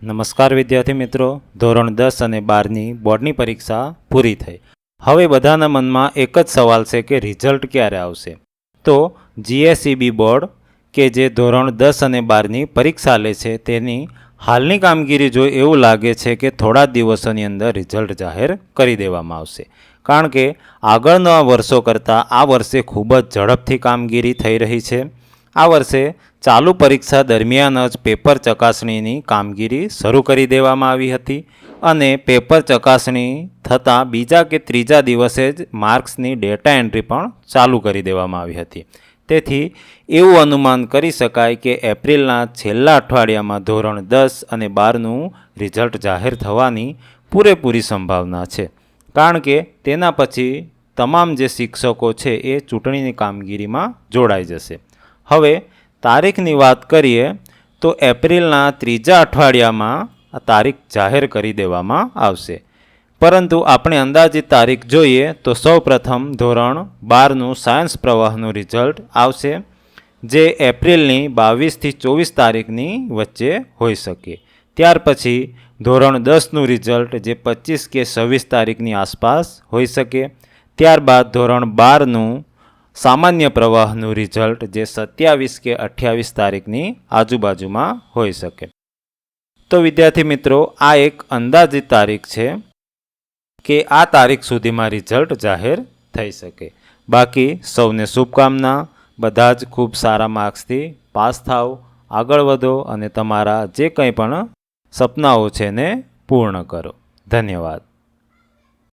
નમસ્કાર વિદ્યાર્થી મિત્રો, ધોરણ 10 અને 12ની બોર્ડની પરીક્ષા પૂરી થઈ. હવે બધાના મનમાં એક જ સવાલ છે કે રિઝલ્ટ ક્યારે આવશે. તો જીએસઈબી બોર્ડ કે જે ધોરણ 10 અને 12ની પરીક્ષા લે છે તેની હાલની કામગીરી જોઈ એવું લાગે છે કે થોડા દિવસોની અંદર રિઝલ્ટ જાહેર કરી દેવામાં આવશે. કારણ કે આગળના વર્ષો કરતાં આ વર્ષે ખૂબ જ ઝડપથી કામગીરી થઈ રહી છે. આ વર્ષે ચાલુ પરીક્ષા દરમિયાન જ પેપર ચકાસણીની કામગીરી શરૂ કરી દેવામાં આવી હતી અને પેપર ચકાસણી થતાં બીજા કે ત્રીજા દિવસે જ માર્ક્સની ડેટા એન્ટ્રી પણ ચાલુ કરી દેવામાં આવી હતી. તેથી એવું અનુમાન કરી શકાય કે એપ્રિલના છેલ્લા અઠવાડિયામાં ધોરણ 10 અને 12નું રિઝલ્ટ જાહેર થવાની પૂરેપૂરી સંભાવના છે. કારણ કે તેના પછી તમામ જે શિક્ષકો છે એ ચૂંટણીની કામગીરીમાં જોડાઈ જશે. હવે તારીખની વાત કરીએ તો એપ્રિલના ત્રીજા અઠવાડિયામાં આ તારીખ જાહેર કરી દેવામાં આવશે. પરંતુ આપણે અંદાજિત તારીખ જોઈએ તો સૌપ્રથમ ધોરણ 12નું સાયન્સ પ્રવાહનું રિઝલ્ટ આવશે, જે એપ્રિલની 22થી 24 તારીખની વચ્ચે હોઈ શકે. ત્યાર પછી ધોરણ 10નું રિઝલ્ટ જે 25 કે 26 તારીખની આસપાસ હોઈ શકે. ત્યારબાદ ધોરણ 12નું સામાન્ય પ્રવાહનું રિઝલ્ટ જે 27 કે 28 તારીખની આજુબાજુમાં હોઈ શકે. તો વિદ્યાર્થી મિત્રો, આ એક અંદાજિત તારીખ છે કે આ તારીખ સુધીમાં રિઝલ્ટ જાહેર થઈ શકે. બાકી સૌને શુભકામના. બધા જ ખૂબ સારા માર્ક્સથી પાસ થાવ, આગળ વધો અને તમારા જે કંઈ પણ સપનાઓ છે એને પૂર્ણ કરો. ધન્યવાદ.